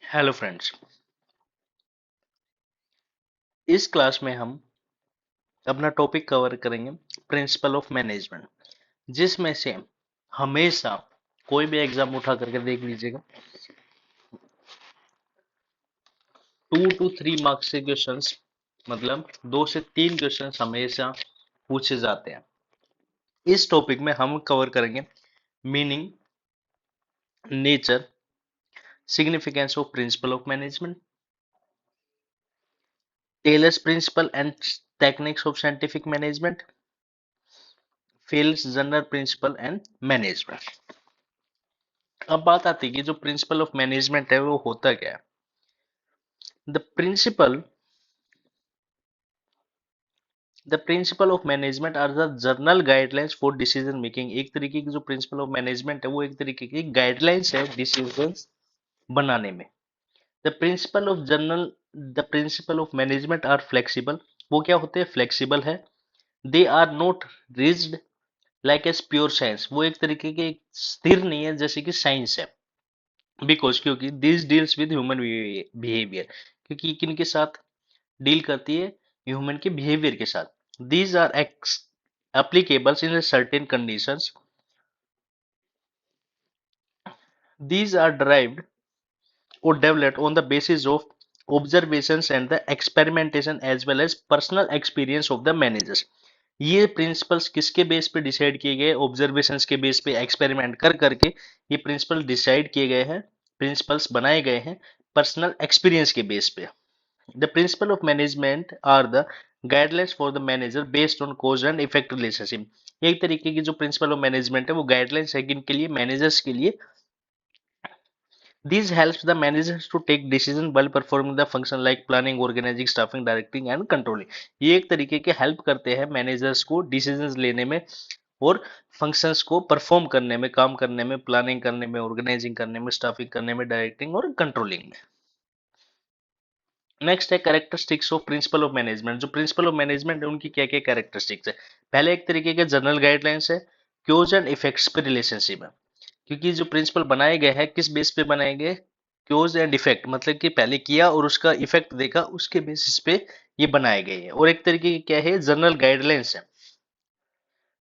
Hello friends. इस class में हम अपना टॉपिक कवर करेंगे प्रिंसिपल ऑफ मैनेजमेंट, जिसमें से हमेशा कोई भी एग्जाम उठा करके देख लीजिएगा 2 to 3 मार्क्स के क्वेश्चंस, मतलब 2 से 3 क्वेश्चंस हमेशा पूछे जाते हैं। इस टॉपिक में हम कवर करेंगे meaning, nature, significance of principle of management, Taylor's principle and techniques of scientific management, fields general principle and management. अब बात आती है कि जो प्रिंसिपल ऑफ मैनेजमेंट है वो होता क्या है। The principle the principle of management are the general guidelines for decision making. एक तरीके की जो प्रिंसिपल ऑफ मैनेजमेंट है वो एक तरीके की गाइडलाइंस है डिसीजन बनाने में। The principle of general the principle of management are flexible. वो क्या होते हैं? फ्लेक्सिबल है। They are not rigid like as pure science. वो एक तरीके के स्थिर नहीं है जैसे कि साइंस है। बिकॉज क्योंकि this deals with human behaviour, क्योंकि किनके साथ डील करती है? ह्यूमन के बिहेवियर के साथ। These are applicables in certain conditions. These are derived or developed on the basis of observations and the experimentation as well as personal experience of the managers. ये principles किसके base पे decide किए गए? Observations के base पे, experiment कर करके ये प्रिंसिपल डिसाइड किए गए हैं, प्रिंसिपल्स बनाए गए हैं पर्सनल एक्सपीरियंस के बेस पे। The principle of management are the guidelines for the manager based on cause and effect relationship. एक तरीके की जो प्रिंसिपल ऑफ मैनेजमेंट है वो गाइडलाइंस है किनके लिए? मैनेजर्स के लिए। This helps the managers to take decision while performing the function like planning, organizing, staffing, directing and controlling. ये एक तरीके के हेल्प करते हैं मैनेजर्स को डिसीजंस लेने में और फंक्शंस को परफॉर्म करने में, काम करने में, प्लानिंग करने में, ऑर्गेनाइजिंग करने में, स्टाफिंग करने में, डायरेक्टिंग और कंट्रोलिंग में। नेक्स्ट है characteristics of principle of management. जो प्रिंसिपल ऑफ मैनेजमेंट है उनकी क्या क्या कैरेक्टरिस्टिक्स है? पहले एक तरीके के जनरल गाइडलाइंस है, क्योज एंड इफेक्ट्स पे रिलेशनशिप है। क्योंकि जो प्रिंसिपल बनाए गए हैं किस बेस पे बनाए गए? क्योज एंड इफेक्ट, मतलब कि पहले किया और उसका इफेक्ट देखा, उसके बेसिस पे ये बनाए गए हैं। और एक तरीके की क्या है? जनरल गाइडलाइंस है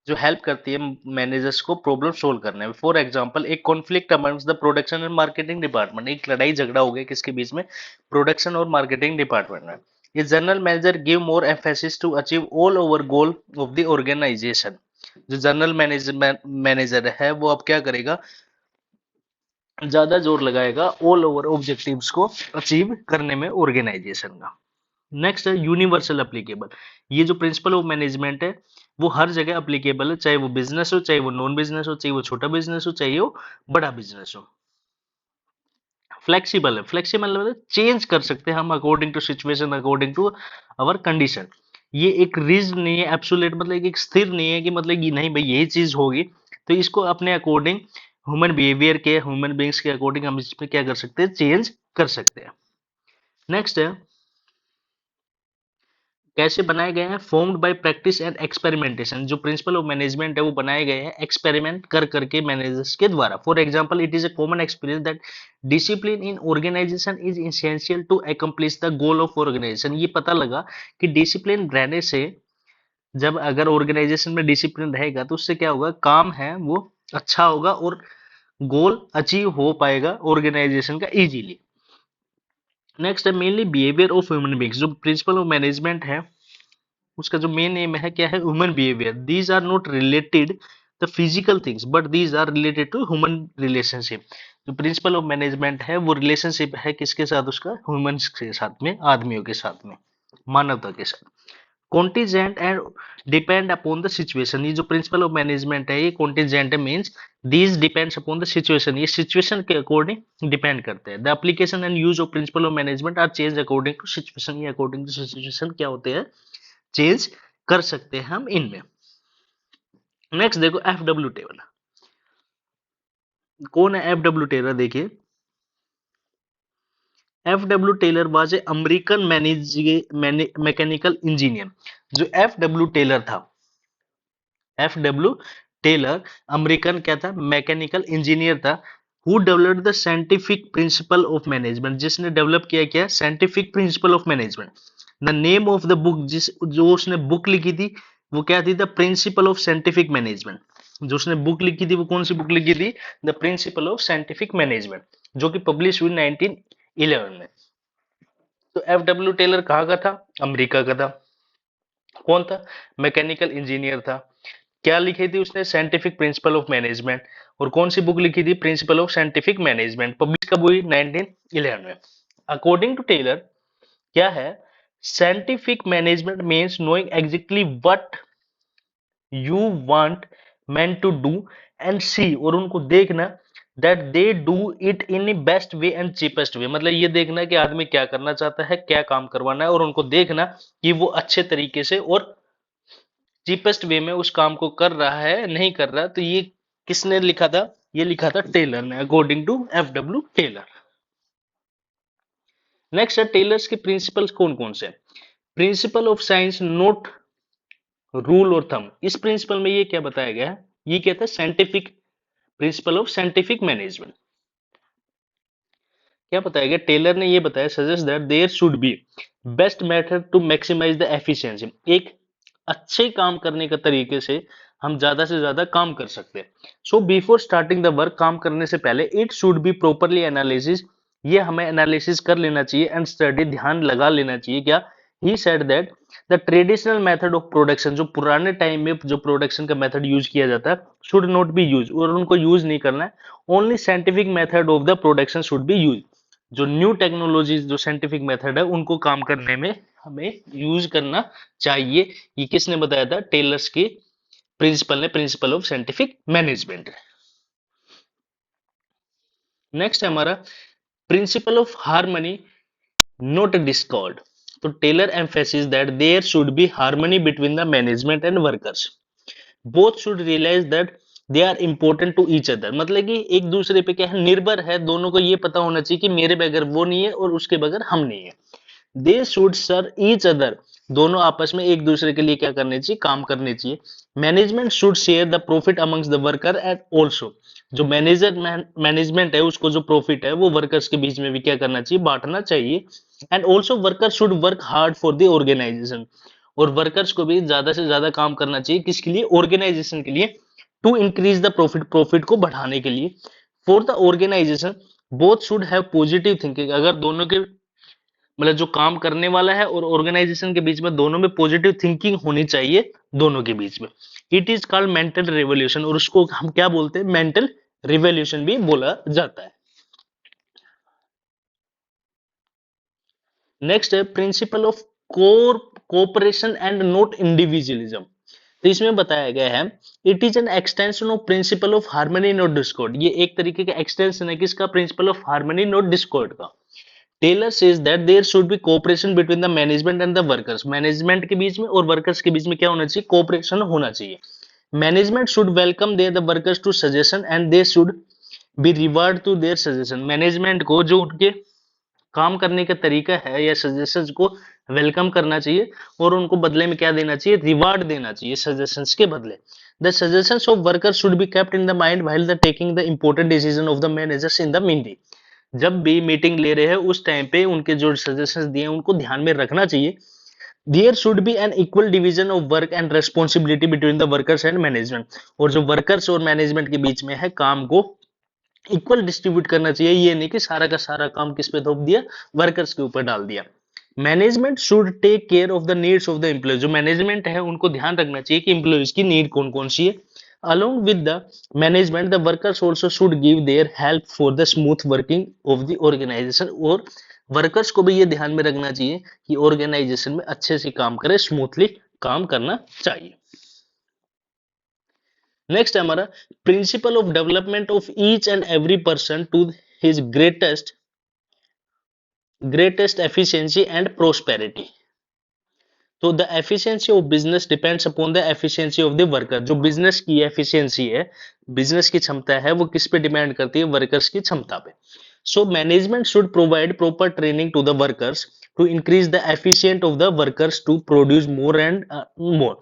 जो हेल्प करती है मैनेजर्स को प्रॉब्लम सोल्व करने में। फॉर एग्जांपल, एक conflict amongst the production and marketing department, एक लड़ाई झगड़ा हो गया किसके बीच में? प्रोडक्शन और मार्केटिंग डिपार्टमेंट में। ये general manager give more emphasis to achieve all over goal of the organisation. जो जनरल मैनेजर है वो अब क्या करेगा? ज्यादा जोर लगाएगा ऑल ओवर ऑब्जेक्टिव्स को अचीव करने में ऑर्गेनाइजेशन का। नेक्स्ट है यूनिवर्सल एप्लीकेबल। ये जो प्रिंसिपल ऑफ मैनेजमेंट है वो हर जगह अप्लीकेबल है, चाहे वो बिजनेस हो, चाहे वो नॉन बिजनेस हो, चाहे वो छोटा बिजनेस हो, चाहे वो बड़ा बिजनेस हो। फ्लेक्सिबल है। फ्लेक्सिबल मतलब चेंज कर सकते हैं हम according to situation, according to our condition. ये एक रिज नहीं है, एब्सोल्यूट मतलब एक स्थिर नहीं है कि मतलब ये नहीं भाई यही चीज होगी, तो इसको अपने अकॉर्डिंग ह्यूमन बिहेवियर के, ह्यूमन बींग्स के अकॉर्डिंग हम इसमें क्या कर सकते हैं? चेंज कर सकते हैं। नेक्स्ट है कैसे बनाए गए हैं? Formed by practice and experimentation. जो प्रिंसिपल ऑफ मैनेजमेंट है वो बनाए गए हैं एक्सपेरिमेंट कर करके मैनेजर्स के द्वारा। For example, it is a common experience that discipline in organisation is essential to accomplish the goal of organisation. ये पता लगा कि डिसिप्लिन रहने से, जब अगर ऑर्गेनाइजेशन में डिसिप्लिन रहेगा तो उससे क्या होगा? काम है वो अच्छा होगा और गोल अचीव हो पाएगा ऑर्गेनाइजेशन का इजीली। नेक्स्ट है mainly behaviour of human beings. जो प्रिंसिपल ऑफ मैनेजमेंट है उसका जो मेन एम है क्या है? Human behaviour. These are not related the physical things but these are related to human relationship. जो प्रिंसिपल ऑफ मैनेजमेंट है वो रिलेशनशिप है किसके साथ? उसका ह्यूमंस के साथ में, आदमियों के साथ में, मानवता के साथ। Contingent and depend upon the situation. ये जो प्रिंसिपल ऑफ मैनेजमेंट है ये कॉन्टीजेंट है, means these depends upon the situation. ये सिचुएशन के अकॉर्डिंग डिपेंड करते हैं। The application and use of principle of management are change according to situation. ये अकॉर्डिंग टू सिचुएशन क्या होते हैं? चेंज कर सकते हैं हम इनमें। नेक्स्ट देखो एफ डब्ल्यू टेलर। कौन है एफ डब्ल्यू टेलर? देखिए, F W Taylor was a American mechanical engineer. जो एफ डब्ल्यू टेलर था, एफ डब्ल्यू टेलर अमेरिकन क्या था? मैकेनिकल इंजीनियर था। Who developed the scientific principle of management, जिसने डेवलप किया क्या, scientific principle of management. The name of the book, जिस जो उसने बुक लिखी थी वो क्या थी, the principle of scientific management. जो उसने बुक लिखी थी वो कौन सी बुक लिखी थी, the principle of scientific management, जो कि पब्लिश हुई 1911 में। तो एफ डब्ल्यू टेलर कहाँ का था, अमेरिका का था। कौन था, मैकेनिकल इंजीनियर था। क्या लिखी थी उसने, साइंटिफिक प्रिंसिपल ऑफ मैनेजमेंट। और कौन सी बुक लिखी थी, principle of scientific management, publish कब हुई, 1911 में। अकॉर्डिंग टू टेलर क्या है, scientific management means knowing exactly what you want man to do and see, और उनको देखना that they do it in best way and cheapest way. मतलब ये देखना कि आदमी क्या करना चाहता है, क्या काम करवाना है, और उनको देखना कि वो अच्छे तरीके से और चीपेस्ट वे में उस काम को कर रहा है नहीं कर रहा। तो ये किसने लिखा था, ये लिखा था टेलर ने, according to F W Taylor. Next है टेलर्स के प्रिंसिपल्स कौन कौन से, principle of science not rule और थंब। इस प्रिंसिपल में ये क्या बताया गया है, ये क्या था, scientific principle of scientific management. क्या बताया गया, टेलर ने ये बताया, suggest that there should be best method to maximise the efficiency. एक अच्छे काम करने का तरीके से हम ज्यादा से ज्यादा काम कर सकते हैं। So before starting the work, काम करने से पहले it should be properly analysis, ये हमें एनालिसिस कर लेना चाहिए, एंड स्टडी, ध्यान लगा लेना चाहिए। क्या, he said that the traditional method of production, जो पुराने टाइम में जो प्रोडक्शन का मेथड यूज किया जाता है, शुड नॉट बी यूज, और उनको यूज नहीं करना है। Only scientific method of the production should be use. जो न्यू टेक्नोलॉजी, जो साइंटिफिक मेथड है, उनको काम करने में हमें यूज करना चाहिए। ये किसने बताया था, टेलर्स की प्रिंसिपल ने, principle of scientific management. Next है हमारा principle of harmony not discord. तो Taylor emphasis that there should be harmony between the management and workers, both should realise that they are important to each other. मतलब कि एक दूसरे पे क्या है, निर्भर है, दोनों को ये पता होना चाहिए कि मेरे बगैर वो नहीं है और उसके बगैर हम नहीं है। They should serve each other, दोनों आपस में एक दूसरे के लिए क्या करने चाहिए, काम करने चाहिए। Management should share the profit amongst the worker and also, जो मैनेजमेंट है उसको जो प्रॉफिट है वो वर्कर्स के बीच में भी क्या करना चाहिए, बांटना चाहिए। And also worker should work hard for the organisation, और वर्कर्स को भी ज्यादा से ज्यादा काम करना चाहिए, किसके लिए, ऑर्गेनाइजेशन के लिए। To increase the profit, profit को बढ़ाने के लिए। For the organisation both should have positive thinking, अगर दोनों के मतलब जो काम करने वाला है और ऑर्गेनाइजेशन के बीच में दोनों में पॉजिटिव थिंकिंग होनी चाहिए, दोनों के बीच में। It is called mental revolution, और उसको हम क्या बोलते हैं, मेंटल रिवोल्यूशन भी बोला जाता है। नेक्स्ट है principle of core cooperation and not individualism. तो इसमें बताया गया है, it is an extension of principle of harmony not discord. ये एक तरीके का एक्सटेंशन है किसका, principle of harmony not discord का। Taylor says that there should be cooperation between the management and the workers, management के बीच में और वर्कर्स के बीच में क्या होना चाहिए, कोऑपरेशन होना चाहिए। Management should welcome their the workers to suggestion and they should be reward to their suggestion. Management को जो उनके काम करने का तरीका है या सजेशंस को वेलकम करना चाहिए, और उनको बदले में क्या देना चाहिए, रिवार्ड देना चाहिए सजेशंस के बदले। The suggestions of workers should be kept in the mind while the taking the important decision of the managers in the meeting. जब भी मीटिंग ले रहे हैं उस टाइम पे उनके जो सजेशंस दिए हैं उनको ध्यान में रखना चाहिए। There should be an equal division of work and responsibility between the workers and management, और जो वर्कर्स और मैनेजमेंट के बीच में है काम को इक्वल डिस्ट्रीब्यूट करना चाहिए। ये नहीं कि सारा का सारा काम किस पे थोप दिया, वर्कर्स के ऊपर डाल दिया। Management should take care of the needs of the employ, जो मैनेजमेंट है उनको ध्यान रखना चाहिए कि एम्प्लॉयज की नीड कौन कौन सी है। along with the management the workers also should give their help for the smooth working of the organization, और वर्कर्स को भी ये ध्यान में रखना चाहिए कि ऑर्गेनाइजेशन में अच्छे से काम करे, स्मूथली काम करना चाहिए। नेक्स्ट है हमारा principle of development of each and every person to his greatest efficiency and prosperity. तो the efficiency of business depends upon the efficiency of the worker. जो बिजनेस की एफिशिएंसी है, बिजनेस की क्षमता है, वो किस पे डिपेंड करती है, वर्कर्स की क्षमता पे। So management should provide proper training to the workers to increase the efficient of the workers to produce more and more.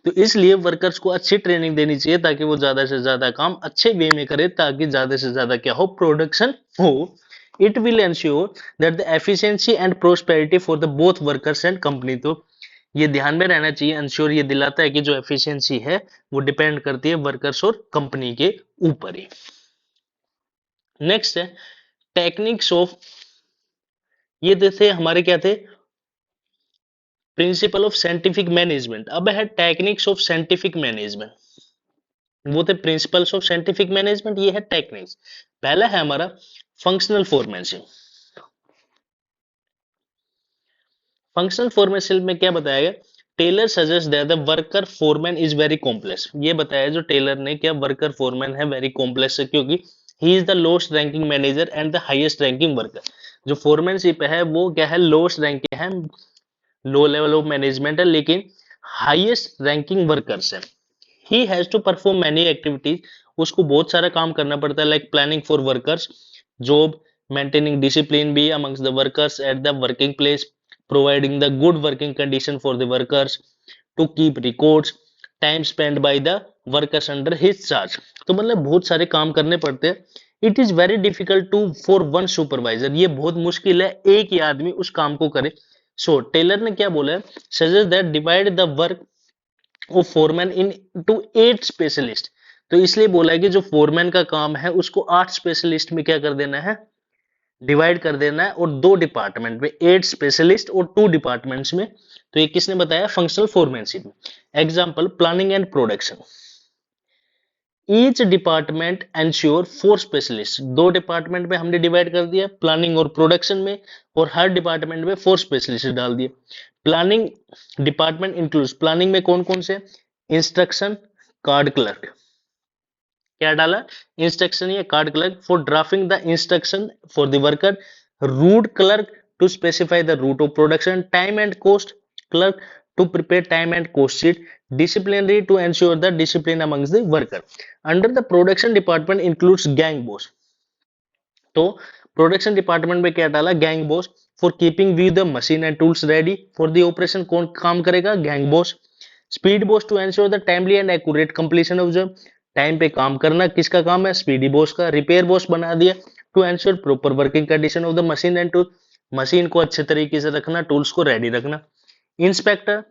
तो इसलिए वर्कर्स को अच्छी ट्रेनिंग देनी चाहिए ताकि वो ज्यादा से ज्यादा काम अच्छे वे में करे, ताकि ज्यादा से ज्यादा क्या हो, प्रोडक्शन हो। It will ensure that the efficiency and prosperity for the both workers and company. तो ये ध्यान में रहना चाहिए, इंश्योर ये दिलाता है कि जो एफिशिएंसी है वो डिपेंड करती है वर्कर्स और कंपनी के ऊपर ही। नेक्स्ट है टेक्निक्स ऑफ, ये थे हमारे क्या थे, प्रिंसिपल ऑफ साइंटिफिक मैनेजमेंट। अब है टेक्निक्स ऑफ साइंटिफिक मैनेजमेंट। वो थे प्रिंसिपल्स ऑफ साइंटिफिक मैनेजमेंट, ये है टेक्निक्स। पहला है हमारा फंक्शनल फॉर्मेशन। फंक्शनल फॉर्मेशन में क्या बताया गया, Taylor suggest that the worker foreman is very complex. ये बताया जो टेलर ने, क्या वर्कर फोरमैन है वेरी कॉम्प्लेक्स है, क्योंकि he is the lowest ranking manager and the highest ranking worker. जो फोरमैनशिप है वो क्या है, लोएस्ट रैंक है, लो लेवल ऑफ मैनेजमेंट है, लेकिन हाईएस्ट रैंकिंग वर्कर्स है। He has to perform many activities, उसको बहुत सारा काम करना पड़ता है, like planning for workers job, maintaining discipline भी amongst the workers at the working place, providing the good working condition for the workers, to keep records, time spend by the workers under his charge. तो मतलब बहुत सारे काम करने पड़ते हैं। It is very difficult to for one supervisor, ये बहुत मुश्किल है एक ही आदमी उस काम को करे। सो टेलर ने क्या बोला है, suggest that divide the work of foreman into 8 specialist. तो इसलिए बोला है कि जो फोरमैन का काम है उसको 8 स्पेशलिस्ट में क्या कर देना है, डिवाइड कर देना है, और 2 डिपार्टमेंट में, 8 स्पेशलिस्ट और 2 डिपार्टमेंट्स में। तो ये किसने बताया, फंक्शनल फोरमैनशिप में। Example planning and production, each department ensure 4 specialist. 2 department में हमने डिवाइड कर दिया, प्लानिंग और प्रोडक्शन में, और हर डिपार्टमेंट में 4 स्पेशलिस्ट डाल दिए। प्लानिंग डिपार्टमेंट इंक्लूड्स, प्लानिंग में कौन कौन से, इंस्ट्रक्शन, कार्ड क्लर्क, क्या डाला, इंस्ट्रक्शन या card clerk for drafting the instruction for the worker, route clerk to specify the route of production, time and cost clerk to prepare time and cost sheet, disciplinary to ensure the discipline amongst the worker. Under the production department includes gang boss. तो production department में क्या डाला, gang boss for keeping view the machine and tools ready for the operation, कौन काम करेगा, gang boss. Speed boss to ensure the timely and accurate completion of job, time पे काम करना किसका काम है, स्पीडी बॉस का। रिपेयर बॉस बना दिया to ensure proper working condition of the machine and tool, machine को अच्छे तरीके से रखना, टूल्स को रेडी रखना। Inspector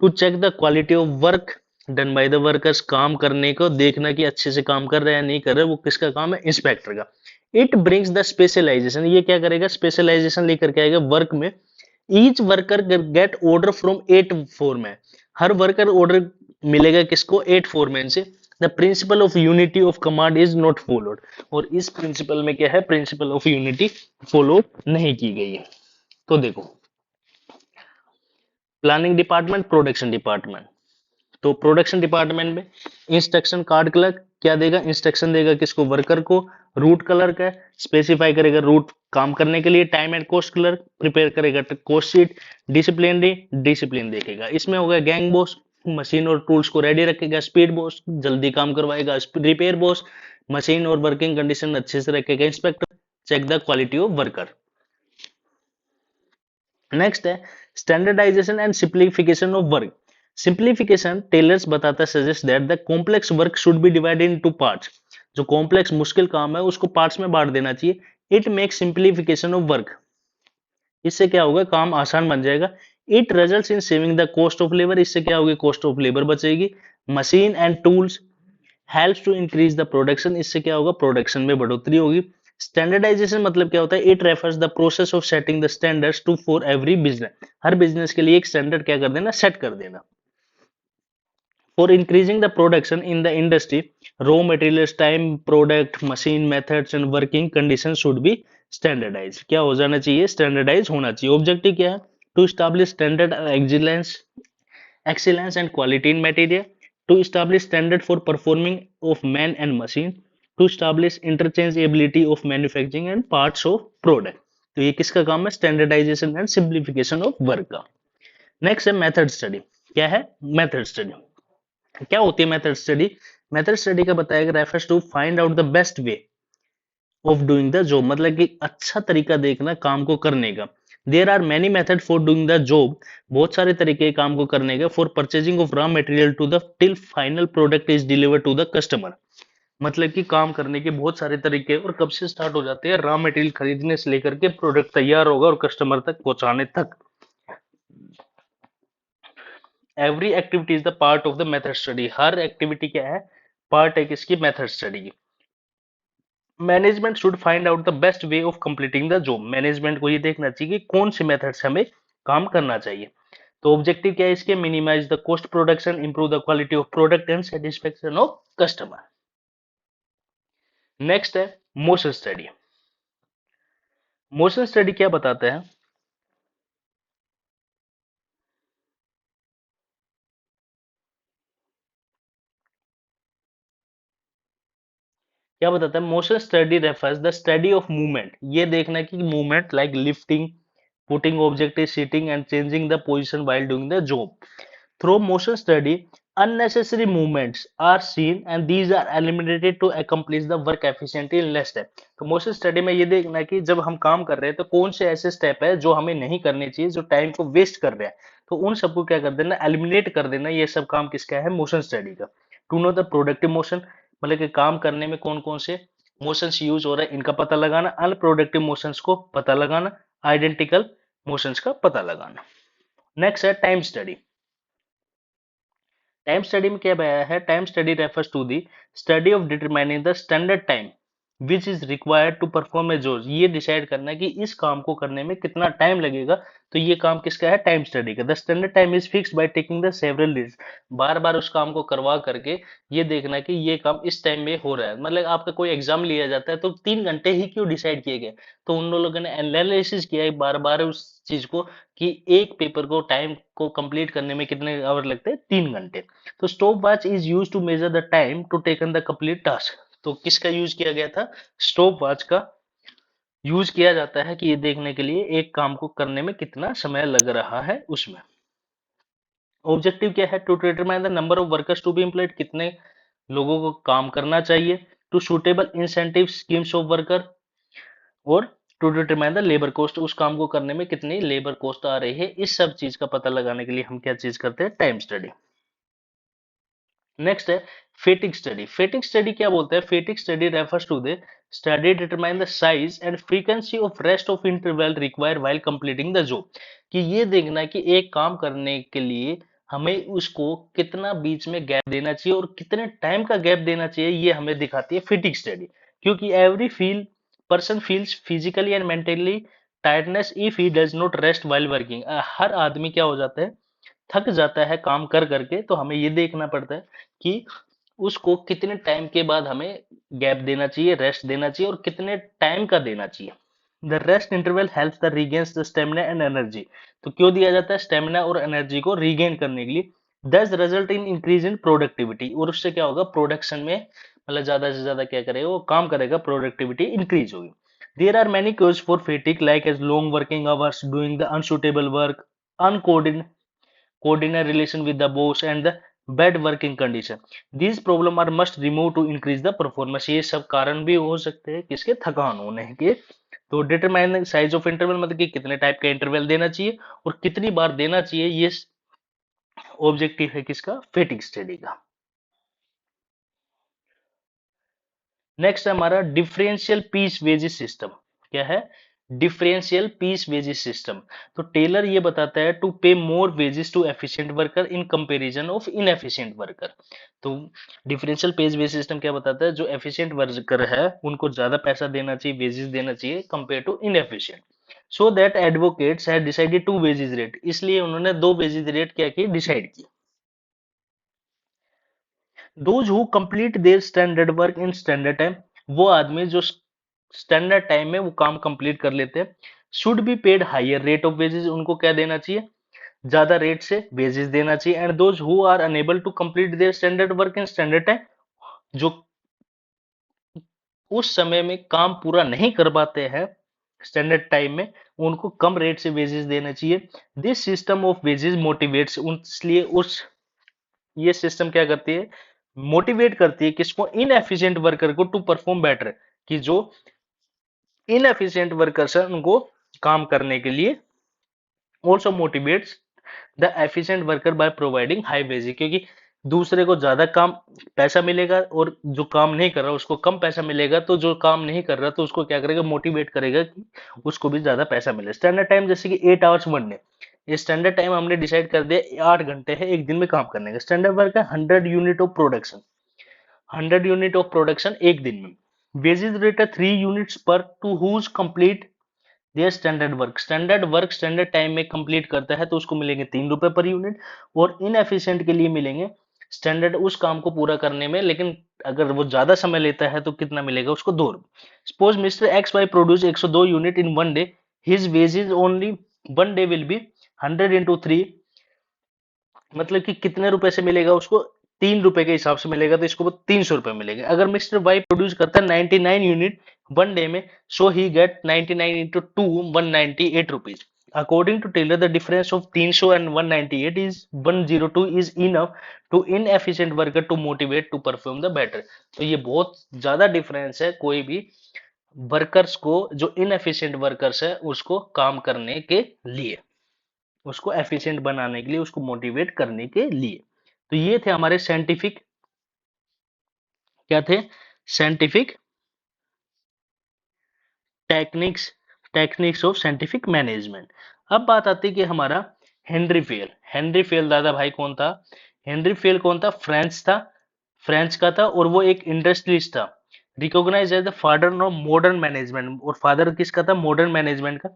to check the quality of work done by the workers, काम करने को देखना कि अच्छे से काम कर रहे हैं नहीं कर रहे, वो किसका काम है, इंस्पेक्टर का। इट ब्रिंग्स द स्पेशलाइजेशन, ये क्या करेगा, स्पेशलाइजेशन लेकर के आएगा वर्क में। Each worker gate order from 8 foreman, her worker order मिलेगा किसको, 8 फोरमैन से। The principle of unity of command is not followed, और इस प्रिंसिपल में क्या है, प्रिंसिपल ऑफ यूनिटी फॉलो नहीं की गई है। तो देखो प्लानिंग डिपार्टमेंट, प्रोडक्शन डिपार्टमेंट, तो प्रोडक्शन डिपार्टमेंट में इंस्ट्रक्शन कार्ड क्लर्क क्या देगा, इंस्ट्रक्शन देगा किसको, वर्कर को। रूट क्लर्क है, स्पेसिफाई करेगा रूट काम करने के लिए। Time and cost clerk prepare करेगा कॉस्ट शीट। डिसिप्लिनरी डिसिप्लिन देखेगा। इसमें होगा गैंग बॉस, मशीन और टूल्स को रेडी रखेगा। स्पीड बॉस जल्दी काम करवाएगा। रिपेयर बॉस मशीन और वर्किंग कंडीशन अच्छे से रखेगा। Inspector check the quality of worker. Next है standardisation and simplification of work. Simplification Taylor's बताता suggest that the complex work should be divided into parts, जो कॉम्प्लेक्स मुश्किल काम है उसको पार्ट्स में बांट देना चाहिए। It makes simplification of work, इससे क्या होगा, काम आसान बन जाएगा। It results in saving the cost of labour, इससे क्या होगी, कॉस्ट ऑफ लेबर बचेगी। Machine and tools helps to increase the production, इससे क्या होगा, प्रोडक्शन में बढ़ोतरी होगी। स्टैंडर्डाइजेशन मतलब क्या होता है, it refers the process of setting the standards to for every business, हर बिजनेस के लिए एक स्टैंडर्ड क्या कर देना, सेट कर देना। For increasing the production in the industry, raw materials, time, product, machine methods and working condition should be standardise, क्या हो जाना चाहिए, स्टैंडर्डाइज होना चाहिए। ऑब्जेक्टिव क्या है, to establish standard excellence, excellence and quality in material, to establish standard for performing of man and machine, to establish interchangeability of manufacturing and parts of product। तो ये किसका काम है, standardisation and simplification of work का। Next है method study. क्या है method study, क्या होती है मेथड स्टडी, मेथड स्टडी का बताया refers to find out the best way of doing the job, मतलब कि अच्छा तरीका देखना काम को करने का। There are many method for doing the job, बहुत सारे तरीके काम को करने के, for purchasing of raw material to the till final product is delivered to the customer. मतलब कि काम करने के बहुत सारे तरीके हैं, और कब से स्टार्ट हो जाते हैं, रॉ मटेरियल खरीदने से लेकर के प्रोडक्ट तैयार होगा और कस्टमर तक पहुंचाने तक। Every activity is the part of the method study, her activity क्या है, पार्ट है किसकी, मेथड स्टडी की। Management should find out the best way of completing the job, management को ये देखना चाहिए कि कौन से मेथड से हमें काम करना चाहिए। तो ऑब्जेक्टिव क्या है इसके, minimise the cost production, improve the quality of product and satisfaction of customer. Next है मोशन स्टडी। मोशन स्टडी क्या बताता है, क्या बताता है, motion study refers the study of movement, ये देखना कि movement like lifting, putting object, sitting and changing the position while doing the job. Through motion study, unnecessary movements are seen and these are eliminated to accomplish the work efficiently in less time। तो motion study में ये देखना है कि जब हम काम कर रहे हैं तो कौन से ऐसे स्टेप है जो हमें नहीं करने चाहिए, जो टाइम को वेस्ट कर रहे हैं, तो उन सबको क्या कर देना, एलिमिनेट कर देना। ये सब काम किसका है, मोशन स्टडी का। To know the productive motion, मतलब कि काम करने में कौन कौन से मोशंस यूज हो रहा है इनका पता लगाना, अनप्रोडक्टिव मोशंस को पता लगाना, आइडेंटिकल मोशंस का पता लगाना। नेक्स्ट है टाइम स्टडी। टाइम स्टडी में क्या बताया है, time study refers to the study of determining the standard time which is required to perform a job, ये डिसाइड करना है कि इस काम को करने में कितना टाइम लगेगा। तो ये काम किसका है, टाइम स्टडी का। The standard time is fixed by taking the several leads, बार बार उस काम को करवा करके ये देखना कि ये काम इस टाइम में हो रहा है। मतलब आपका कोई एग्जाम लिया जाता है तो 3 घंटे ही क्यों डिसाइड किए गए, तो उन लोगों ने एनालिसिस किया है बार बार उस चीज को, कि एक पेपर को टाइम को कंप्लीट करने में कितने आवर लगते हैं, 3 घंटे। तो stop watch is use to measure the time to taken the complete task, तो किसका यूज किया गया था, स्टॉप वॉच का यूज किया जाता है कि ये देखने के लिए एक काम को करने में कितना समय लग रहा है उसमें। ऑब्जेक्टिव क्या है, to determine the number of workers to be employed, कितने लोगों को काम करना चाहिए, to suitable incentive schemes of worker, और to determine the labour cost, उस काम को करने में कितनी लेबर कॉस्ट आ रही है। इस सब चीज का पता लगाने के लिए हम क्या चीज करते हैं, टाइम स्टडी। नेक्स्ट है फेटिक स्टडी। फेटिक स्टडी क्या बोलते हैं, fatigue study refers to the study determine the size and frequency of rest of interval required while completing the job, कि ये देखना है कि एक काम करने के लिए हमें उसको कितना बीच में गैप देना चाहिए और कितने टाइम का गैप देना चाहिए, ये हमें दिखाती है फेटिक स्टडी। क्योंकि every feel person feels physically and mentally tiredness if he does not rest while working, हर आदमी क्या हो जाता है, थक जाता है काम कर करके। तो हमें ये देखना पड़ता है कि उसको कितने टाइम के बाद हमें गैप देना चाहिए, रेस्ट देना चाहिए, और कितने टाइम का देना चाहिए। The rest interval helps the regains the stamina and energy, तो क्यों दिया जाता है, स्टेमिना और एनर्जी को रीगेन करने के लिए। दस result in increase in productivity, और उससे क्या होगा, प्रोडक्शन में मतलब ज्यादा से ज्यादा क्या करेगा, वो काम करेगा, प्रोडक्टिविटी इंक्रीज होगी। There are many causes for fatigue like as long working hours, doing the unsuitable work, uncoordinated coordinate relation with the boss and the bad working condition, these problem are must remove to increase the performance, ये सब कारण भी हो सकते हैं किसके, थकान होने के। तो डिटरमाइन साइज ऑफ इंटरवल, मतलब कि कितने टाइप का इंटरवल देना चाहिए और कितनी बार देना चाहिए, ये ऑब्जेक्टिव है किसका, फेटिक स्टडी का। नेक्स्ट है हमारा डिफरेंशियल पीस वेजेस सिस्टम। क्या है, डिफरेंशियल पीस वेजेस सिस्टम। तो टेलर ये बताता है to pay more wages to efficient worker in comparison of inefficient worker. तो डिफरेंशियल पेज वेज सिस्टम क्या बताता है, जो एफिशिएंट वर्कर है उनको ज्यादा पैसा देना चाहिए, वेजेस देना चाहिए compare to inefficient. So that advocates had decided to wages rate, इसलिए उन्होंने दो वेजेस रेट क्या की, डिसाइड की। Those who complete their standard work in standard time, वो आदमी जो स्टैंडर्ड टाइम में वो काम कंप्लीट कर लेते हैं, should be paid higher rate of wages, उनको क्या देना चाहिए, ज्यादा रेट से वेजेस देना चाहिए। And those who are unable to complete their standard work in standard time, जो उस समय में काम पूरा नहीं कर पाते हैं स्टैंडर्ड टाइम में, उनको कम रेट से वेजेस देना चाहिए। This system of wages motivates, इसलिए उस ये सिस्टम क्या करती है, मोटिवेट करती है किसको, इनएफिशिएंट वर्कर को टू परफॉर्म बेटर, कि जो इनएफिशिएंट वर्कर्स है उनको काम करने के लिए also motivates the efficient worker by providing high wages, क्योंकि दूसरे को ज्यादा काम पैसा मिलेगा और जो काम नहीं कर रहा उसको कम पैसा मिलेगा, तो जो काम नहीं कर रहा तो उसको क्या करेगा, मोटिवेट करेगा कि उसको भी ज्यादा पैसा मिले। स्टैंडर्ड टाइम जैसे कि 8 आवर्स वन डे, ये स्टैंडर्ड टाइम हमने डिसाइड कर दिया 8 घंटे है एक दिन में काम करने का। स्टैंडर्ड वर्क है 100 unit of production, 100 unit of production एक दिन में। वेजेस रेट है 3 यूनिट्स पर to whose complete their standard work standard time में कंप्लीट करता है तो उसको मिलेंगे 3 रुपए पर यूनिट, और इनएफिशिएंट के लिए मिलेंगे स्टैंडर्ड उस काम को पूरा करने में, लेकिन अगर वो ज्यादा समय लेता है तो कितना मिलेगा उसको 2 रुपए। Suppose mister X Y produce 102 unit in one day, his wages only one day will be 100 × 3, मतलब कि कितने रुपए से मिलेगा उसको, 3 रुपए के हिसाब से मिलेगा, तो इसको 300 रुपए मिलेगा। अगर मिस्टर वाई प्रोड्यूस करता है 99 यूनिट वन डे में, so he get 99 into two 198 rupees. According to Taylor the difference of 300 and 198 is 102 is enough to inefficient worker to motivate to perform the better. तो ये बहुत ज्यादा difference है कोई भी वर्कर्स को, जो इनएफिशिएंट वर्कर्स है उसको काम करने के लिए, उसको एफिशिएंट बनाने के लिए, उसको मोटिवेट करने के लिए। तो ये थे हमारे साइंटिफिक, क्या थे, scientific techniques, techniques of scientific management. अब बात आती है कि हमारा हेनरी फेल। हेनरी फेल दादा भाई कौन था? हेनरी फेल कौन था? फ्रेंच था, फ्रेंच का था, और वो एक इंडस्ट्रियलिस्ट था, recognise as the father of modern management. और फादर किसका था? मॉडर्न मैनेजमेंट का।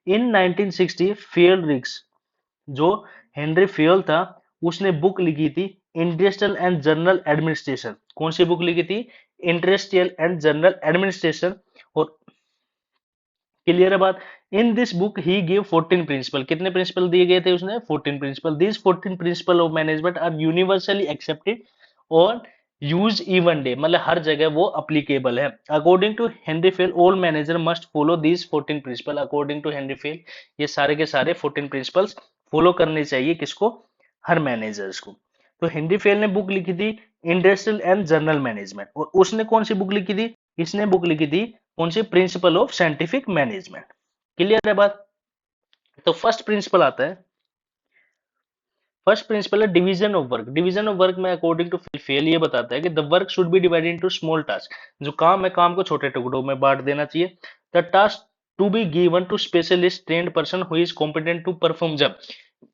इन 1960 फेल रिक्स, जो हेनरी फेयल था, उसने बुक लिखी थी इंडस्ट्रियल एंड जनरल एडमिनिस्ट्रेशन। कौन सी बुक लिखी थी? Industrial and general administration. और क्लियर है बात? In this book he give 14 principle. कितने प्रिंसिपल दिए गए थे उसने? 14 principle. This 14 principle of management are universally accepted और यूज इवन डे, मतलब हर जगह वो अप्लीकेबल है। According to Henry Fayol all manager must follow this 14 principle. According to Henry Fayol ये सारे के सारे 14 प्रिंसिपल्स फॉलो करने चाहिए, किसको? हर मैनेजर्स को। तो हेनरी फेल ने बुक लिखी थी इंडस्ट्रियल एंड जनरल मैनेजमेंट, और उसने कौन सी बुक लिखी थी? इसने बुक लिखी थी कौन सी? Principle of scientific management. Clear है बात? तो फर्स्ट प्रिंसिपल आता है, फर्स्ट प्रिंसिपल है division of work. Division of work में अकॉर्डिंग टू फेल ये बताता है कि the work should be divided into small task. जो काम है, काम को छोटे टुकड़ों में बांट देना चाहिए। The task to be given to specialist trained person who is competent to perform. जब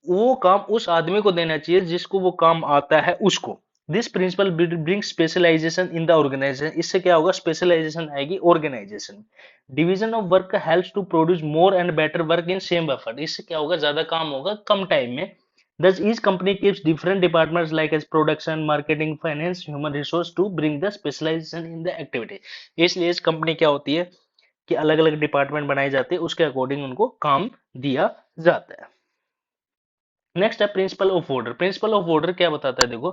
वो काम उस आदमी को देना चाहिए जिसको वो काम आता है उसको। This principle bring specialisation in the organisation. इससे क्या होगा? स्पेशलाइजेशन आएगी organisation. Division of work helps to produce more and better work in same effort. इससे क्या होगा? ज्यादा काम होगा कम टाइम में। Thus, each company keeps different departments like as production, marketing, finance, human resource to bring the specialization in the activity. इसलिए इस कंपनी क्या होती है कि अलग अलग डिपार्टमेंट बनाए जाते हैं, उसके अकॉर्डिंग उनको काम दिया जाता है। नेक्स्ट है principle of order. Principle of order क्या बताता है? देखो,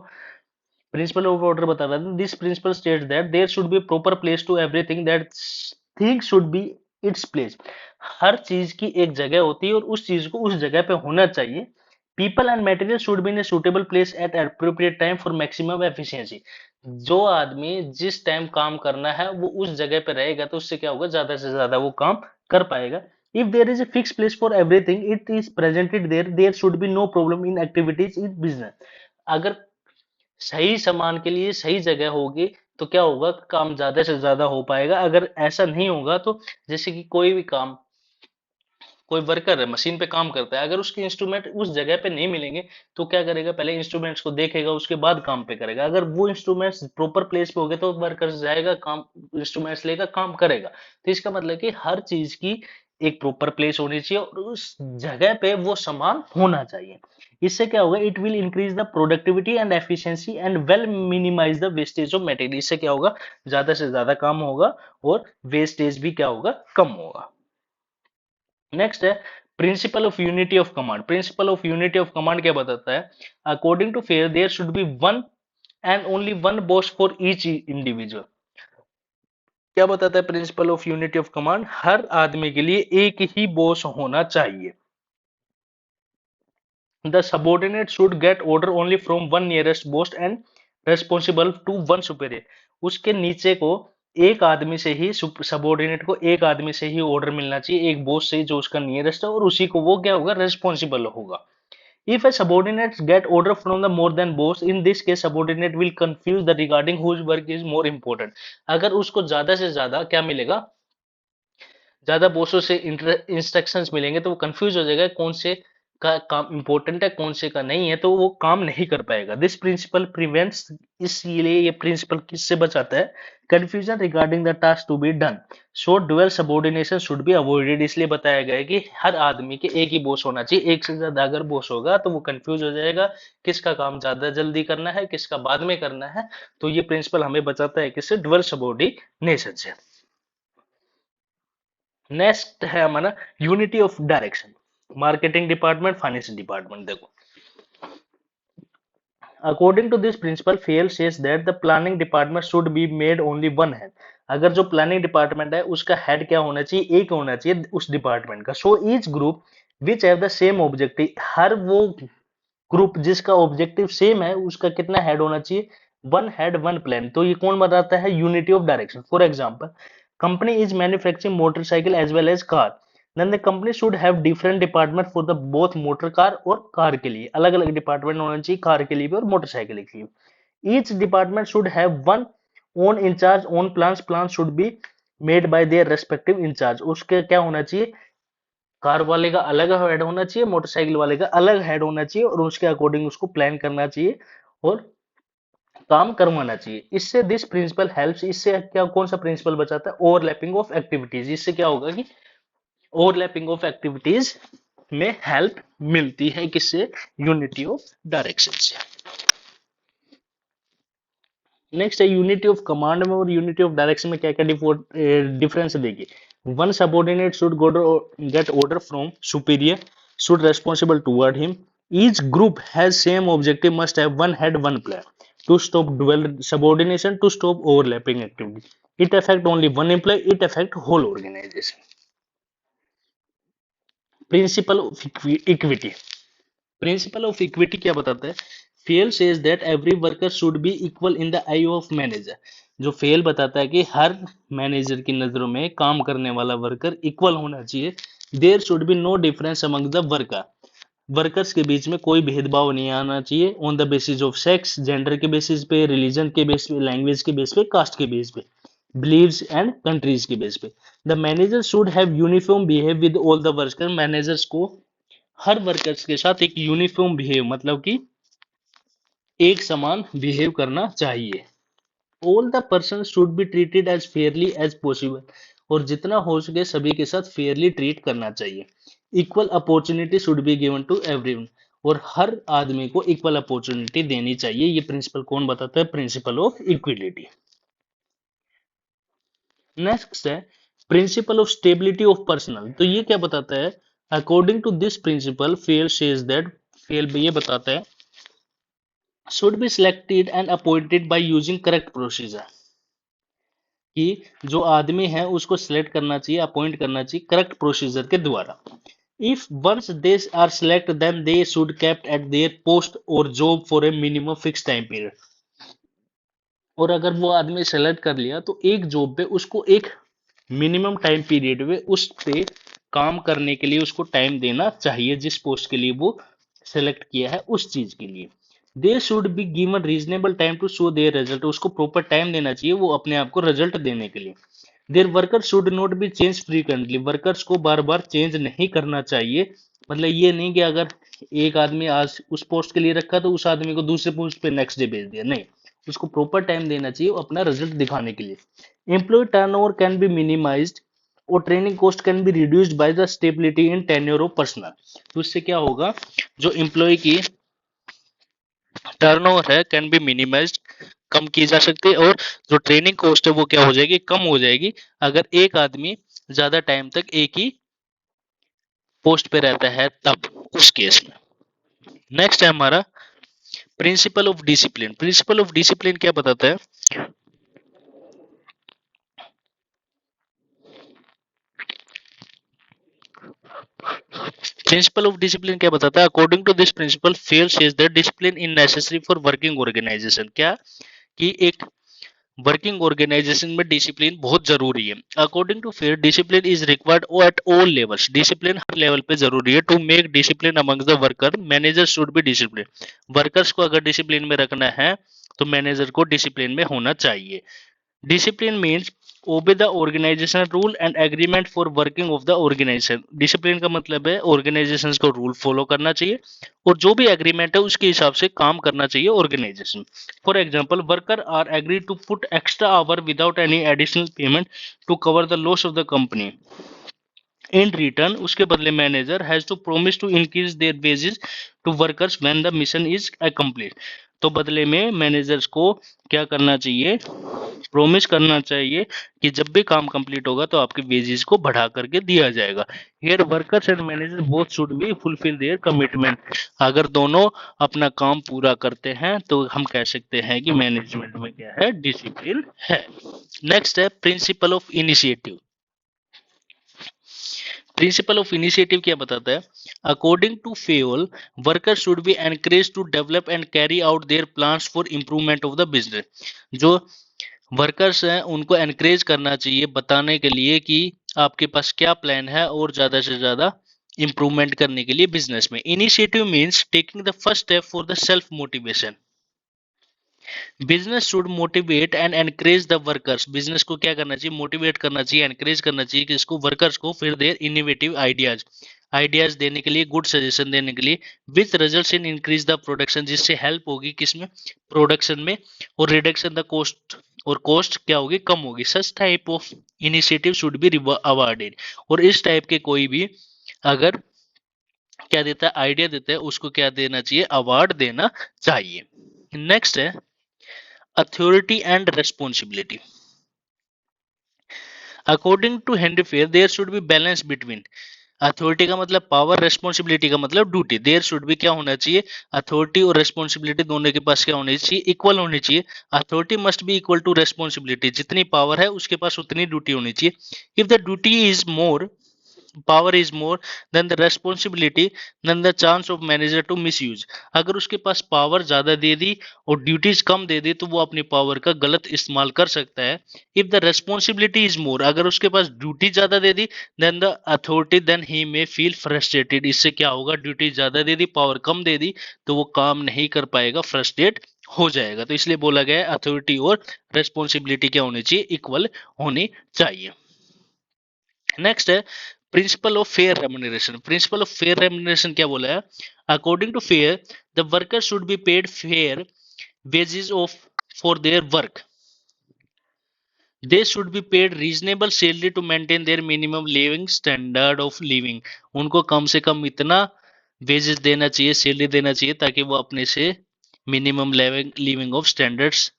प्रिंसिपल ऑफ ऑर्डर बताता है this principle states that there should be proper place to everything, that thing should be its place. हर चीज की एक जगह होती है और उस चीज को उस जगह पे होना चाहिए। People and material should be in suitable place at appropriate time for maximum efficiency. जो आदमी जिस टाइम काम करना है वो उस जगह पे रहेगा तो उससे क्या होगा? ज्यादा से ज्यादा वो काम कर पाएगा। If there is a fixed place for everything it is presented there, there should be no problem in activities in business। अगर सही सामान के लिए सही जगह होगी तो क्या होगा? काम ज्यादा से ज्यादा हो पाएगा। अगर ऐसा नहीं होगा तो जैसे कि कोई भी काम, कोई वर्कर है मशीन पे काम करता है, अगर उसके इंस्ट्रूमेंट उस जगह पे नहीं मिलेंगे तो क्या करेगा? पहले इंस्ट्रूमेंट्स को देखेगा, उसके बाद काम पे करेगा। अगर वो इंस्ट्रूमेंट्स प्रॉपर प्लेस पे हो गए तो वर्कर जाएगा, काम इंस्ट्रूमेंट्स लेगा, काम करेगा। तो इसका मतलब कि हर चीज की एक प्रॉपर प्लेस होनी चाहिए और उस जगह पे वो सामान होना चाहिए। इससे क्या होगा? It will increase the productivity and efficiency and well minimise the wastage of material. इससे क्या होगा? ज्यादा से ज्यादा काम होगा और वेस्टेज भी क्या होगा? कम होगा। नेक्स्ट है principle of unity of command. Principle of unity of command क्या बताता है? According to Fayol there should be one and only one boss for each individual. क्या बताता है principle of unity of command? हर आदमी के लिए एक ही बॉस होना चाहिए। The subordinate should get order only from one nearest boss and responsible to one superior. उसके नीचे को एक आदमी से ही, सबॉर्डिनेट को एक आदमी से ही ऑर्डर मिलना चाहिए, एक बॉस से ही जो उसका नियरेस्ट है, और उसी को वो क्या होगा, रेस्पॉन्सिबल होगा। If a subordinate get order from the more than boss, in this case subordinate will confuse the regarding whose work is more important। अगर उसको ज्यादा से ज्यादा क्या मिलेगा, ज्यादा बॉसों से इंस्ट्रक्शंस मिलेंगे, तो वो कंफ्यूज हो जाएगा कौन से का काम इंपॉर्टेंट है, कौन से का नहीं है, तो वो काम नहीं कर पाएगा। दिस प्रिंसिपल प्रिवेंट्स, इसलिए ये प्रिंसिपल किससे बचाता है, confusion regarding the task to be done. So dual subordination should be avoided, इसलिए बताया गया है कि हर आदमी के एक ही बॉस होना चाहिए। एक से ज्यादा अगर बॉस होगा तो वो कंफ्यूज हो जाएगा किसका काम ज्यादा जल्दी करना है, किसका बाद में करना है। तो ये प्रिंसिपल हमें बचाता है किससे, ड्यूअल सबऑर्डिनेशन से। नेक्स्ट है हमारा unity of direction. Marketing department, finance department, देखो according to this principle Fayol says that the planning department should be made only one head. अगर जो प्लानिंग डिपार्टमेंट है उसका हेड क्या होना चाहिए, एक होना चाहिए उस डिपार्टमेंट का। So each group which have the same objective, हर वो ग्रुप जिसका ऑब्जेक्टिव सेम है उसका कितना हेड होना चाहिए, वन हेड वन प्लान। तो ये कौन बताता है, unity of direction. For example, company is manufacturing motorcycle as well as car, then the company should have different department for the both motor car, और कार के लिए अलग अलग डिपार्टमेंट होना चाहिए, कार के लिए भी और मोटरसाइकिल के लिए। Each department should have one own incharge own plans, plan should be made by their respective incharge. उसके क्या होना चाहिए, कार वाले का अलग हेड होना चाहिए, मोटरसाइकिल वाले का अलग हेड होना चाहिए, और उसके अकॉर्डिंग उसको प्लान करना चाहिए और काम करवाना चाहिए। इससे दिस प्रिंसिपल हेल्प्स, इससे क्या कौन सा प्रिंसिपल बचाता है, ओवरलैपिंग ऑफ एक्टिविटीज। इससे क्या होगा कि ओवरलैपिंग ऑफ एक्टिविटीज में हेल्प मिलती है किससे, यूनिटी ऑफ डायरेक्शन से। नेक्स्ट है यूनिटी ऑफ कमांड में और यूनिटी ऑफ डायरेक्शन में क्या क्या डिफरेंस देखिए। One subordinate should get order from superior, should responsible toward him. Each group has same objective, must have one head one plan to stop dual subordination, to stop overlapping activity. It affect only one employ, it affect whole organisation. Principle of equity, principle of equity क्या बताता है, Fayol says that every worker should be equal in the eye of manager. जो Fayol बताता है कि हर manager की नजरों में काम करने वाला वर्कर इक्वल होना चाहिए। There should be no difference among the worker, workers के बीच में कोई भेदभाव नहीं आना चाहिए on the basis of sex, gender के बेसिस पे, रिलीजन के बेस पे, लैंग्वेज के बेस पे, कास्ट के बेस पे, बिलीव्स एंड कंट्रीज के बेस पे। The manager should have uniform behave with all the worker, managers को हर वर्कर्स के साथ एक यूनिफॉर्म बिहेव, मतलब कि एक समान बिहेव करना चाहिए। All the person should be treated as fairly as possible, और जितना हो सके सभी के साथ फेयरली ट्रीट करना चाहिए। Equal opportunity should be given to everyone, और हर आदमी को इक्वल अपॉर्चुनिटी देनी चाहिए। ये प्रिंसिपल कौन बताता है, प्रिंसिपल ऑफ इक्विलिटी। नेक्स्ट है principle of stability of personal. तो ये क्या बताता है, according to this principle Fayol says that, Fayol ये बताता है should be selected and appointed by using correct procedure, कि जो आदमी है उसको सिलेक्ट करना चाहिए, अपॉइंट करना चाहिए करेक्ट प्रोसीजर के द्वारा। If once they are select then they should kept at their post और job for a minimum fix time period. और अगर वो आदमी सेलेक्ट कर लिया तो एक जॉब पे उसको एक मिनिमम टाइम पीरियड में उस पे काम करने के लिए उसको टाइम देना चाहिए, जिस पोस्ट के लिए वो सेलेक्ट किया है उस चीज के लिए। They should be given reasonable time to show their result, उसको प्रॉपर टाइम देना चाहिए वो अपने आप को रिजल्ट देने के लिए। Their worker should not be change frequently, workers को बार बार चेंज नहीं करना चाहिए। मतलब ये नहीं कि अगर एक आदमी आज उस पोस्ट के लिए रखा तो उस आदमी को दूसरे पोस्ट पे नेक्स्ट डे भेज दिया, नहीं, उसको प्रॉपर टाइम देना चाहिए अपना रिजल्ट दिखाने के लिए। Employ turnover can be minimised और training cost can be reduced by the stability in tenure of personal. तो इससे क्या होगा, जो एम्प्लॉय की टर्नओवर है कैन बी मिनिमाइज्ड, कम की जा सकती है, और जो ट्रेनिंग कॉस्ट है वो क्या हो जाएगी, कम हो जाएगी, अगर एक आदमी ज्यादा टाइम तक एक ही पोस्ट पे रहता है तब उस केस में। नेक्स्ट है हमारा principle of discipline. Principle of discipline क्या बताता है, प्रिंसिपल ऑफ डिसिप्लिन क्या बताता है, according to this principle Fayol says that discipline in necessary for working organisation. क्या कि एक वर्किंग ऑर्गेनाइजेशन में डिसिप्लिन बहुत जरूरी है। According to Fayol discipline is required at all levels. Discipline हर लेवल पे जरूरी है। To make discipline among the worker manager should be discipline. Workers को अगर डिसिप्लिन में रखना है तो मैनेजर को डिसिप्लिन में होना चाहिए। Discipline means obey the organisation rule and agreement for working of the organisation. Discipline का मतलब है ऑर्गेनाइजेशन को रूल फॉलो करना चाहिए और जो भी एग्रीमेंट है उसके हिसाब से काम करना चाहिए organisation. For example worker are agree to put extra hour without any additional payment to cover the loss of the company. In return उसके बदले manager has to promise to increase their wages to workers when the mission is accomplished. तो बदले में managers को क्या करना चाहिए, promise करना चाहिए कि जब भी काम कंप्लीट होगा तो आपके वेजेस को बढ़ा करके दिया जाएगा। Here workers and manager both should be fulfil there commitment. अगर दोनों अपना काम पूरा करते हैं तो हम कह सकते हैं कि मैनेजमेंट में क्या है, डिसिप्लिन है। नेक्स्ट है principle of initiative. Principle of initiative क्या बताता है? According to Fayol worker should be encourage to develop and carry out their plans for improvement of the business. जो वर्कर्स हैं उनको एनकरेज करना चाहिए बताने के लिए कि आपके पास क्या प्लान है और ज्यादा से ज्यादा इंप्रूवमेंट करने के लिए बिजनेस में। Initiative means taking the first step for the self motivation. Business should motivate and encourage the workers. Business को क्या करना चाहिए, मोटिवेट करना चाहिए, एनकरेज करना चाहिए कि इसको वर्कर्स को फिर देयर इनोवेटिव आइडियाज देने के लिए, गुड सजेशन देने के लिए, with results in increase the production, जिससे हेल्प होगी किसमें, प्रोडक्शन में, और रिडक्शन द कॉस्ट, और कॉस्ट क्या होगी, कम होगी। Such type of initiative should be awarded. और इस टाइप के कोई भी अगर क्या देता है, आइडिया देता है, उसको क्या देना चाहिए, अवार्ड देना चाहिए। नेक्स्ट है authority and responsibility. According to Henry Fayol there should be balance between. Authority का मतलब पावर, रेस्पॉन्सिबिलिटी का मतलब ड्यूटी। देयर शुड बी क्या होना चाहिए, अथॉरिटी और रेस्पॉन्सिबिलिटी दोनों के पास क्या होनी चाहिए, इक्वल होनी चाहिए। Authority must be equal to responsibility. जितनी पावर है उसके पास उतनी ड्यूटी होनी चाहिए। If the duty is more, power is more than the responsibility, then the chance of manager to misuse। अगर उसके पास पावर ज्यादा दे दी और ड्यूटीज कम दे दी तो वो अपनी पावर का गलत इस्तेमाल कर सकता है। If the responsibility is more, अगर उसके पास ड्यूटी ज्यादा दे दी, then the authority then he may feel frustrated. इससे क्या होगा, ड्यूटी ज्यादा दे दी, पावर कम दे दी तो वो काम नहीं कर पाएगा, फ्रस्ट्रेट हो जाएगा। तो इसलिए बोला गया है अथॉरिटी और रेस्पॉन्सिबिलिटी क्या होनी चाहिए, इक्वल होनी चाहिए। नेक्स्ट है principle of fair remuneration. Principle of fair remuneration क्या बोला है, according to Fayol the worker should be paid fair wages of for their work. They should be paid reasonable salary to maintain their minimum living standard of living. उनको कम से कम इतना wages देना चाहिए, salary देना चाहिए ताकि वो अपने से मिनिमम लिविंग ऑफ स्टैंडर्ड्स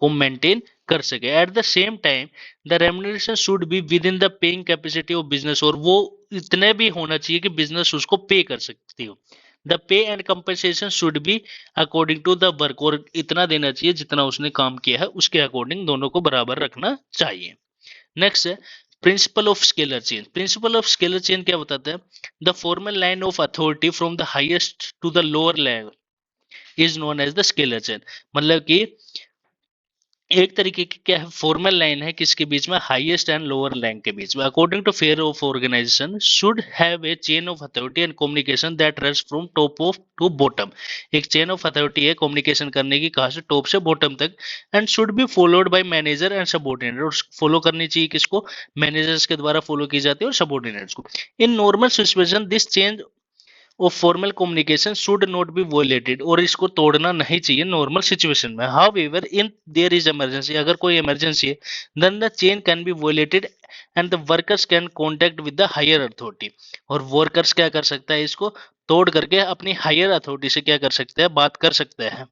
को मेंटेन कर सके। At the same time the remuneration should be with in the paying capacity of business. और वो इतने भी होना चाहिए कि बिजनेस उसको पे कर सकती हो। The pay and compensation should be according to the work. और इतना देना चाहिए जितना उसने काम किया है उसके अकॉर्डिंग दोनों को बराबर रखना चाहिए। नेक्स्ट है principle of scalar chain. Principle of scalar chain क्या बताता है, the formal line of authority from the highest to the lower level is known as the scalar chain. मतलब कि एक तरीके की क्या है, फॉर्मल लाइन है किसके बीच में, हाईएस्ट एंड लोअर रैंक के बीच में। According to fair of organization should have a chain of authority and communication that runs from top of to bottom. एक चेन ऑफ अथॉरिटी है कम्युनिकेशन करने की, कहां से, टॉप से बॉटम तक। And should be followed by manager and subordinate. और follow करनी चाहिए किसको, मैनेजर्स के द्वारा फॉलो की जाती है और सबऑर्डिनेट्स को। In normal situation this chain of formal communication should not be violated. और इसको तोड़ना नहीं चाहिए नॉर्मल सिचुएशन में। However in there is emergency, अगर कोई इमरजेंसी है, then the chain can be violated and the workers can contact with the higher authority. और वर्कर्स क्या कर सकता है, इसको तोड़ करके अपनी हायर अथॉरिटी से क्या कर सकते हैं, बात कर सकते हैं।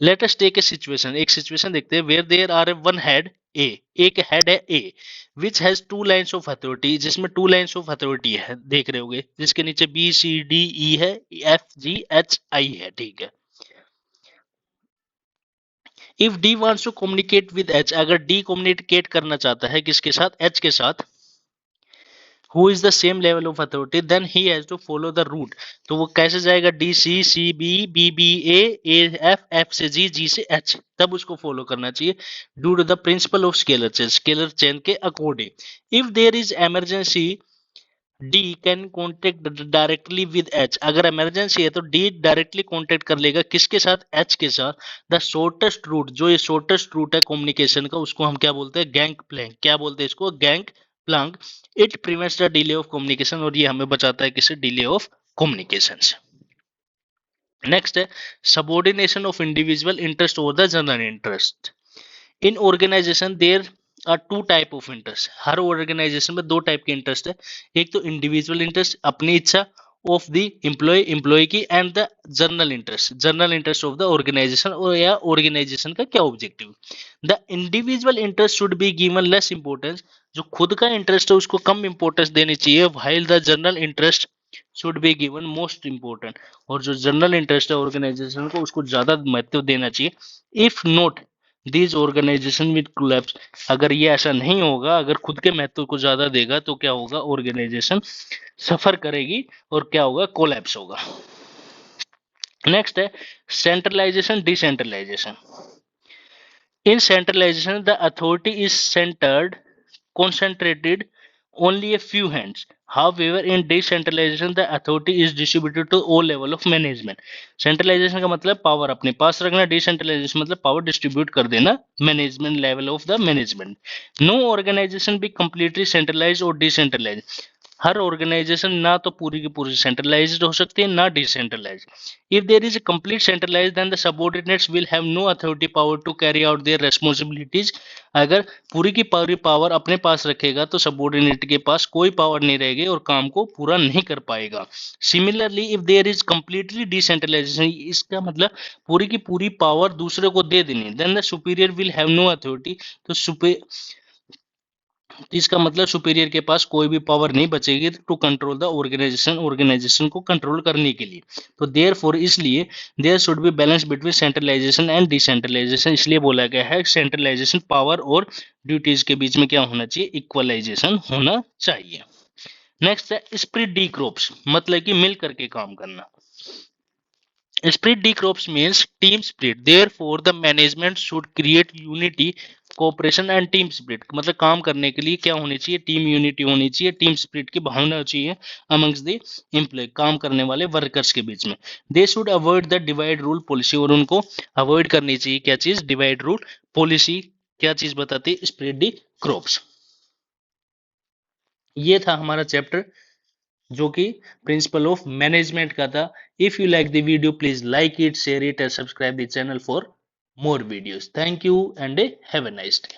Let us take a situation, एक सिचुएशन देखते हैं, where there are one head a, एक हेड है a, which has two lines of authority, जिसमें टू लाइंस ऑफ अथॉरिटी है, देख रहे होगे, जिसके नीचे बी सी डी ई है, एफ जी एच आई है, ठीक है। If D wants to communicate with H, अगर डी कम्युनिकेट करना चाहता है किसके साथ, एच के साथ, who is the same level of authority, then he has to follow the route. तो वो कैसे जाएगा, D C, C B, B B A F, F से जी, जी से एच, तब उसको फॉलो करना चाहिए due to the principle of scalar chain के according. If there is emergency, D can contact directly with H, अगर इमरजेंसी है तो डी डायरेक्टली कॉन्टेक्ट कर लेगा किसके साथ, एच के साथ। द शॉर्टेस्ट रूट, जो ये शॉर्टेस्ट रूट है कम्युनिकेशन का, उसको हम क्या बोलते हैं, गैंग प्लैंक, क्या बोलते हैं इसको, gang plank. It prevents the delay of communication, और ये हमें बचाता है किसे, डिले ऑफ कम्युनिकेशन से। नेक्स्ट है subordination of individual interest over the general interest. In organisation there are two type of interest, हर ऑर्गेनाइजेशन में दो टाइप के इंटरेस्ट है, एक तो इंडिविजुअल इंटरेस्ट, अपनी इच्छा ऑफ द एम्प्लॉय की, and the general interest of the organisation, और या ऑर्गेनाइजेशन का क्या objective. The individual interest should be given less importance, जो खुद का इंटरेस्ट है उसको कम इंपॉर्टेंस देनी चाहिए, while the general interest should be given most important, और जो जनरल इंटरेस्ट है ऑर्गेनाइजेशन को उसको ज्यादा महत्व देना चाहिए। If not these organisation with collapse, अगर ये ऐसा नहीं होगा, अगर खुद के महत्व को ज्यादा देगा तो क्या होगा, ऑर्गेनाइजेशन सफर करेगी और क्या होगा, कोलैप्स होगा। नेक्स्ट है centralisation decentralisation. In centralisation the authority is centred concentrated only a few hands. However, in decentralization, the authority is distributed to all level of management. Centralization का मतलब पावर अपने पास रखना, decentralization मतलब पावर डिस्ट्रीब्यूट कर देना management level of the management. No organisation be completely centralise और decentralise, हर organisation ना तो पूरी की पूरी सेंट्रलाइज्ड हो सकती है ना decentralize. If there is a complete centralize then the subordinates will have no authority power to carry out their responsibilities, अगर पूरी की पूरी पावर अपने पास रखेगा तो सबऑर्डिनेट के पास कोई पावर नहीं रहेगी और काम को पूरा नहीं कर पाएगा। Similarly if there is completely decentralization, इसका मतलब पूरी की पूरी पावर दूसरे को दे देनी, then the superior will have no authority, तो इसका मतलब सुपीरियर के पास कोई भी पावर नहीं बचेगी टू कंट्रोल द ऑर्गेनाइजेशन को कंट्रोल करने के लिए। तो देयरफॉर इसलिए there should be balance between centralization and decentralization, इसलिए बोला गया है सेंट्रलाइजेशन पावर और ड्यूटीज के बीच में क्या होना चाहिए, इक्वलाइजेशन होना चाहिए। नेक्स्ट है स्प्लिट डी क्रॉप्स, मतलब कि मिल करके काम करना। Split D crops means team split. Therefore, the management should create unity, cooperation and team split. मतलब काम करने के लिए क्या होनी चाहिए, टीम यूनिटी होनी चाहिए, टीम स्प्लिट की भावना चाहिए amongst the employee, काम करने वाले वर्कर्स के बीच में। They should avoid the divide rule policy, और उनको अवॉइड करनी चाहिए क्या चीज, डिवाइड रूल पॉलिसी। क्या चीज बताती है, स्प्लिट डी क्रॉप्स। ये था हमारा चैप्टर जो कि प्रिंसिपल ऑफ मैनेजमेंट का था। If you like the video please like it, share it and subscribe the channel for more videos. Thank you and have a nice day.